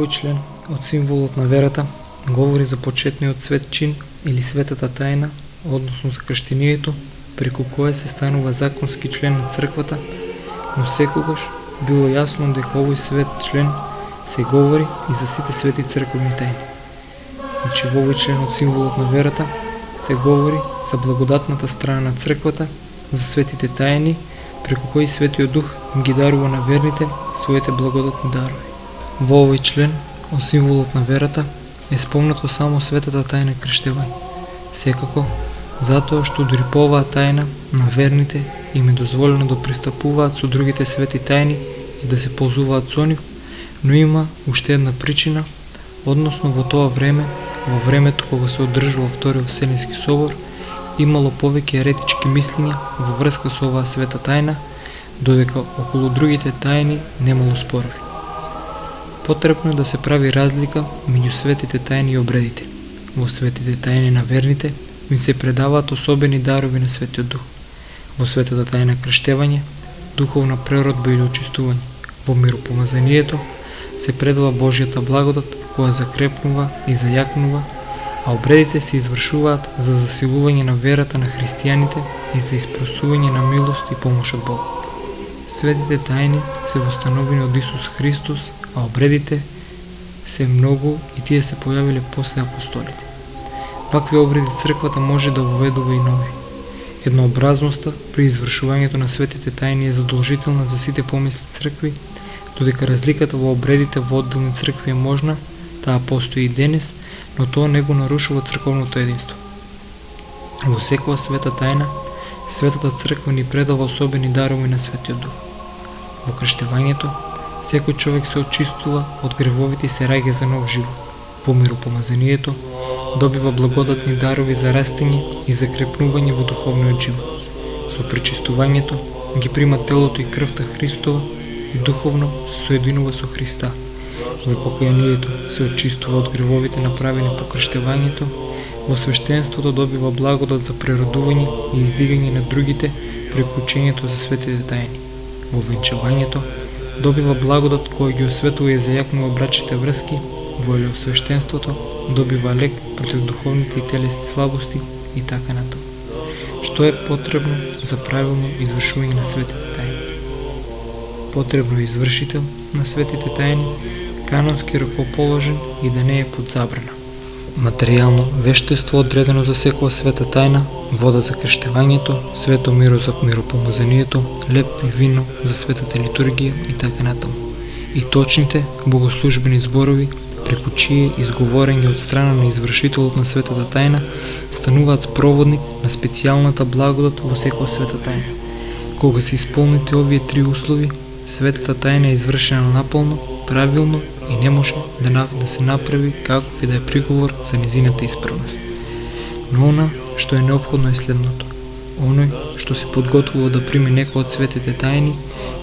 овој член од символот на верата говори за почетниот свет чин или светата тајна, односно за крштението, преку кое се станува законски член на црквата, но секогаш било јасно дека овој свет член се говори и за сите свети црковни тајни. Значи во овој член од символот на верата се говори за благодатната страна на црквата, за светите тајни, преку кои Светиот Дух им ги дарува на верните своите благодатни дарови. Во овој член од символот на верата е спомнато само светата тајна крштевање. Секако, затоа што дури по оваа тајна на верните им е дозволено да пристапуваат со другите свети тајни и да се ползуваат со нив, но има уште една причина, односно во тоа време, во времето кога се одржувал Вториот Вселенски собор, имало повеќе еретички мислења во врска со оваа света тајна, додека околу другите тајни немало спорови. Потребно е да се прави разлика меѓу светите тајни и обредите. Во светите тајни на верните им се предаваат особени дарови на Светиот Дух. Во светата тајна крштевање, духовна преродба или очистување. Во миропомазанието се предава Божјата благодат која закрепнува и зајакнува, а обредите се извршуваат за засилување на верата на христијаните и за испросување на милост и помош од Бог. Светите тајни се востановени од Исус Христос, а обредите се многу и тие се појавиле после апостолите. Вакви обреди црквата може да воведува и нови. Еднообразноста при извршувањето на светите тајни е задолжителна за сите помисли цркви, додека разликата во обредите во одделни цркви е можна, таа постои и денес, но тоа не го нарушува црковното единство. Во секоја света тајна, Светата црква ни предава особени дарови на Светиот Дух. Во крштевањето, секој човек се очистува од гревовите и се раѓа за нов живот. Во миропомазанието, добива благодатни дарови за растење и закрепнување во духовниот живот. Со пречистувањето ги прима телото и крвта Христова и духовно се соединува со Христа. Во покајанието се очистува од гревовите направени по крштевањето, во свештенството добива благодат за преродување и издигање на другите преку учењето за светите тајни. Во венчавањето добива благодат која ги осветува и зајакнува брачните врски, во елеосвештенството добива лек против духовните и телесни слабости и така натаму. Што е потребно за правилно извршување на светите тајни? Потребно е извршител на светите тајни, канонски ракоположен и да не е под забрана. Материјално вештество одредено за секоја света тајна, вода за крштевањето, свето миро за миропомазанието, леп и вино за светата литургија и така натаму. И точните богослужбени зборови, преку чие изговорење од страна на извршителот на светата тајна, стануваат спроводник на специјалната благодат во секоја света тајна. Кога се исполните овие три услови, светата тајна е извршена наполно, правилно и не може да се направи каков и да е приговор за незината исправност. Но она што е неопходно е следното. Оној што се подготвува да приме некој од светите тајни,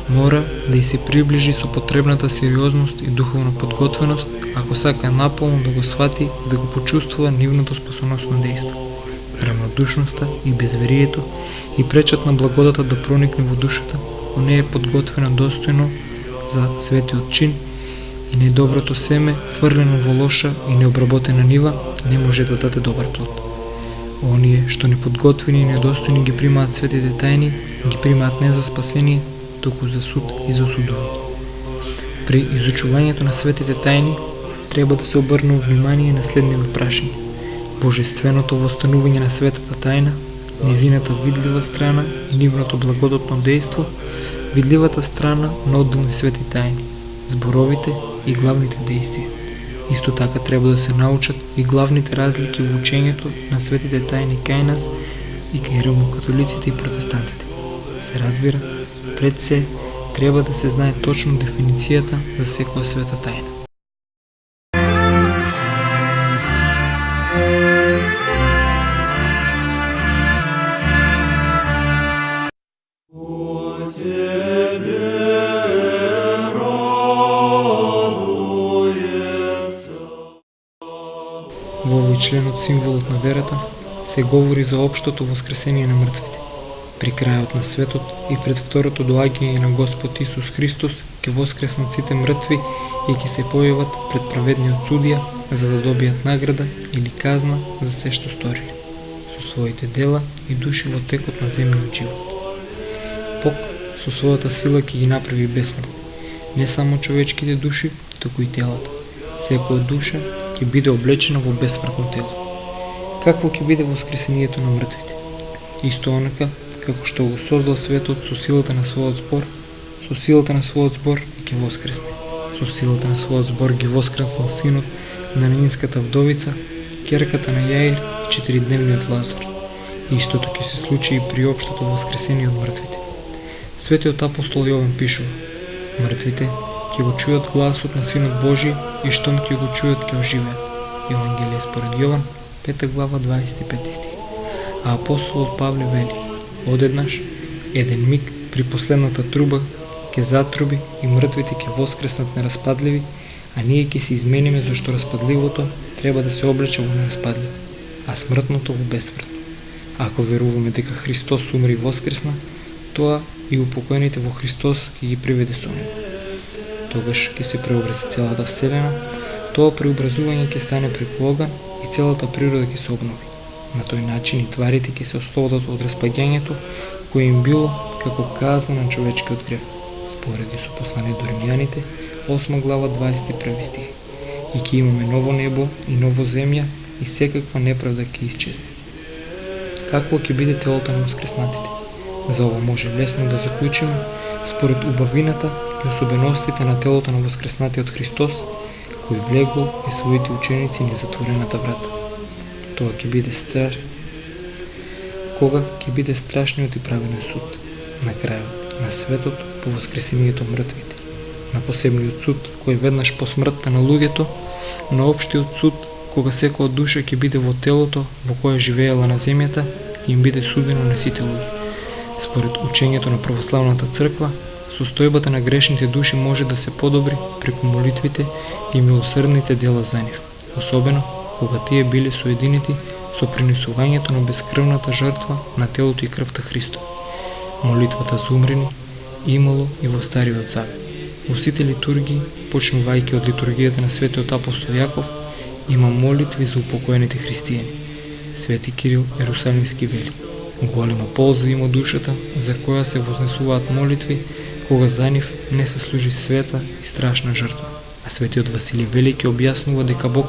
мора да и се приближи со потребната сериозност и духовна подготвеност, ако сака наполно да го свати и да го почувствува нивното спасоносно дејство. Равнодушноста и безверието и пречат на благодата да проникне во душата, не е подготвена достојно за светиот чин и недоброто семе, фрлено во лоша и необработена нива, не може да даде добар плод. Оние што неподготвени и недостојни ги примаат светите тајни, ги примаат не за спасение, туку за суд и за осудување. При изучувањето на светите тајни треба да се обрне внимание на следниве прашања: божественото востанување на светата тајна, незината видлива страна и нивното благодатно дејство, видливата страна на одделни свети тајни, зборовите и главните дејствија. Исто така треба да се научат и главните разлики во учењето на светите тајни кај нас и кај римокатолиците и протестантите. Се разбира, пред се треба да се знае точно дефиницијата за секоја света тајна. Во овој член од символот на верата се говори за општото воскресение на мртвите. При крајот на светот и пред второто доаѓање на Господ Исус Христос, ќе воскреснат сите мртви и ќе се појават пред праведниот судија за да добијат награда или казна за се што сторили со своите дела и души во текот на земниот живот. Бог со својата сила ќе ги направи бесмртни, не само човечките души, туку и телата. Секоја душа ќе биде облечена во бесмртно тело. Какво ќе биде воскресението на мртвите? Исто онака како што го создал светот со силата на својот збор и ќе воскресне. Со силата на својот збор ги воскреснал синот на нинската вдовица, ќерката на Јаир и 4-дневниот Лазар. Истото ќе се случи и при општото воскресение од мртвите. Светиот апостол Јован пишува: мртвите ќе го чујат гласот на Синот Божи и штом ќе го чујат ќе оживеат. Евангелие според Јован, 5 глава, 25 стих. А апостолот Павле вели: одеднаш, еден миг при последната труба ќе затруби и мртвите ќе воскреснат нераспадливи, а ние ќе се измениме зашто распадливото треба да се облече во нераспадливо, а смртното во бесмртно. Ако веруваме дека Христос умре и воскресна, тоа и упокоените во Христос ќе ги приведе со него. Тогаш ќе се преобрази целата вселена, тоа преобразување ќе стане преку оган и целата природа ќе се обнови. На тој начин и тварите ќе се ослободат од распаѓањето кое им било како казна на човечкиот грев. Спореди со послание до Римјаните, 8 глава 21 стих. И ќе имаме ново небо и ново земја и секаква неправда ќе исчезне. Какво ќе биде телото на воскреснатите? За ова може лесно да заклучиме според убавината и особеностите на телото на воскреснатиот Христос, кој влегол е своите ученици низ затворената врата. Тоа ќе биде кога ќе биде страшниот и праведен суд, на крајот на светот по воскресението мртвите, на посебниот суд кој веднаш по смртта на луѓето, на општиот суд кога секоја душа ќе биде во телото во кое живеела на земјата и им биде судено на сите луѓе. Според учењето на православната црква, состојбата на грешните души може да се подобри преку молитвите и милосрдните дела за нив, особено кога тие биле соединети со принесувањето на безкрвната жртва на телото и крвта Христо. Молитвата за умрени имало и во Стариот Завет. Во сите литургии, почнувајќи од литургијата на светиот апостол Јаков, има молитви за упокоените христијани. Свети Кирил Ерусалимски вели: голема полза има душата за која се вознесуваат молитви, кога за нив не се служи света и страшна жртва. А светиот Василий Велики објаснува дека Бог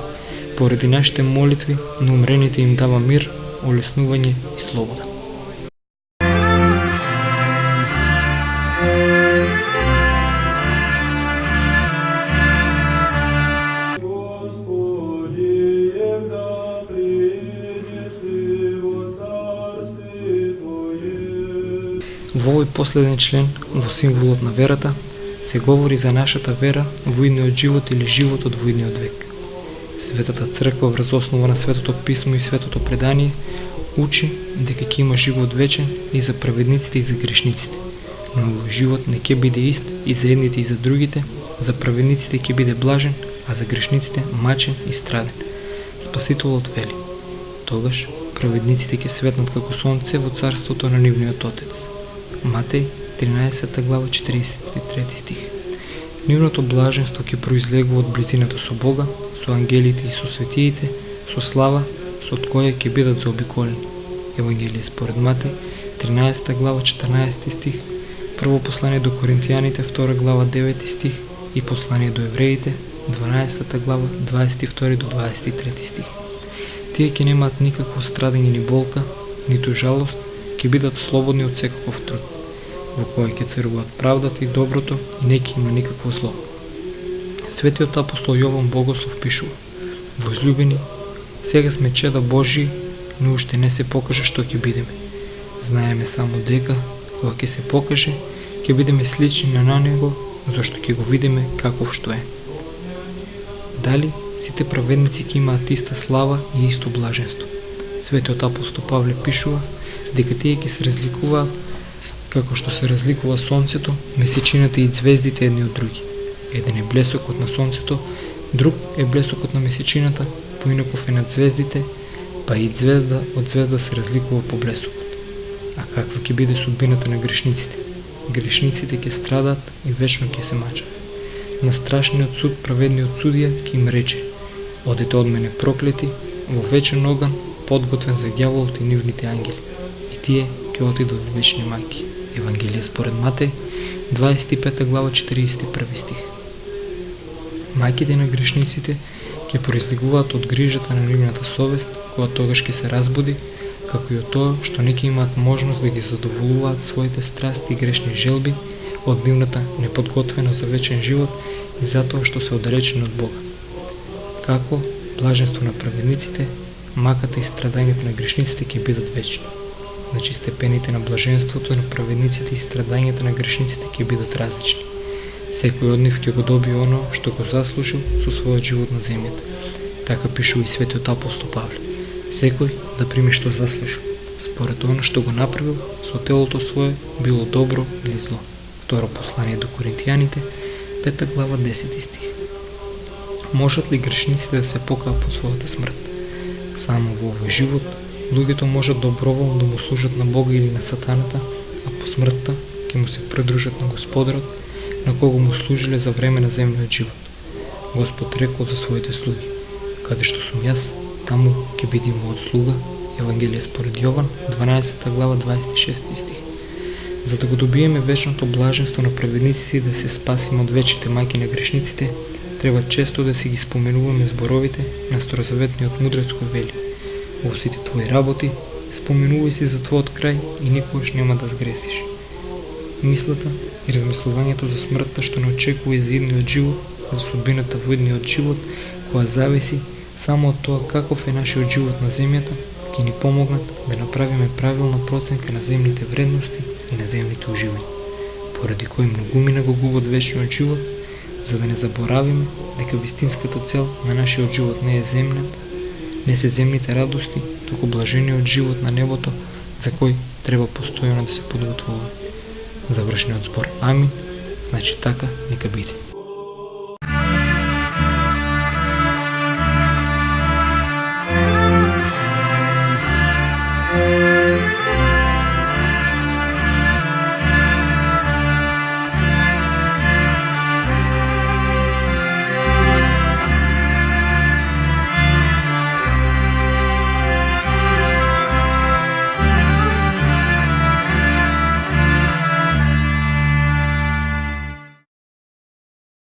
поради нашите молитви на умрените им дава мир, олеснување и слобода. Во овој последен член, во символот на верата, се говори за нашата вера во идниот живот или животот во идниот век. Светата црква врз основа на Светото писмо и Светото предание учи дека ќе има живот вечен и за праведниците и за грешниците. Но овој живот не ќе биде ист и за едните и за другите, за праведниците ќе биде блажен, а за грешниците мачен и страден. Спасителот вели: тогаш праведниците ќе светнат како сонце во царството на нивниот Отец. Матеј 13 глава 43 стих. Нивното блаженство ќе произлегува од близината со Бога, со ангелите и со светиите, со слава, со од која ќе бидат заобиколени. Евангелие според Матеј 13 глава 14 стих, прво послание до Коринтијаните 2 глава 9 стих и послание до евреите 12 глава 22 до 23 стих. Тие ќе немаат никакво страдање ни болка, ниту жалост, ќе бидат слободни од секаков труд, во кој ќе царуваат правдата и доброто и не ќе има никакво зло. Светиот апостол Јован Богослов пишува: возлюбени, сега сме чеда Божии, но уште не се покаже што ќе бидеме. Знаеме само дека, кога ќе се покаже, ќе бидеме слични на него, зашто ќе го видиме каков што е. Дали сите праведници ќе имаат иста слава и исто блаженство? Светиот апостол Павле пишува дека тие ќе се разликуваат како што се разликува сонцето, месечината и ѕвездите едни од други. Еден е блесокот на сонцето, друг е блесокот на месечината, поинаков е на ѕвездите, па и ѕвезда од ѕвезда се разликува по блесокот. А каква ќе биде судбината на грешниците? грешниците ќе страдат и вечно ќе се мачат. На страшниот суд праведниот судија ќе им рече: одете од мене проклети во вечен оган, подготвен за ѓаволот и нивните ангели. И тие ќе отидат во вечни маки. Евангелие според Матеј, 25 глава, 41 стих. Мајките на грешниците ќе произлегуваат од грижата на нивната совест, која тогаш ќе се разбуди, како и од тоа што не ќе имаат можност да ги задоволуваат своите страсти и грешни желби, од нивната неподготвена за вечен живот и затоа што се оддалечени од Бога. Како блаженство на праведниците, маката и страдањето на грешниците ќе бидат вечни. Значи степените на блаженството на праведниците и страдањето на грешниците ќе бидат различни. Секој од нив ќе го добие оно што го заслужил со својот живот на земјата. Така пишува и светиот апостол Павле. Секој да прими што заслужил, според оно што го направил со телото свое, било добро или зло. Второ послание до Коринтијаните, 5 глава, 10 стих. Можат ли грешниците да се покаат по својата смрт? Само во овој живот луѓето можат доброволно да му служат на Бога или на сатаната, а по смртта ќе му се придружат на Господарот, на кого му служиле за време на земниот живот. Господ рекол за своите слуги: каде што сум јас, таму ќе биде мојот слуга. Евангелие според Јован, 12 глава, 26 стих. За да го добиеме вечното блаженство на праведниците и да се спасиме од вечните мајки на грешниците, треба често да си ги споменуваме зборовите на старозаветниот мудрец кој вели: во сите твои работи споменувај си за твојот крај и никогаш нема да сгресиш. Мислата и размислувањето за смртта што не очекува и за идниот живот, за судбината во идниот живот, која зависи само од тоа каков е нашиот живот на земјата, ќе ни помогнат да направиме правилна проценка на земните вредности и на земните уживања, поради кои многумина го губат вечниот живот, за да не заборавиме дека вистинската цел на нашиот живот не се земните радости, туку блажениот живот на небото, за кој треба постојано да се подготвуваме. Завршниот збор Амин, значи така нека биде.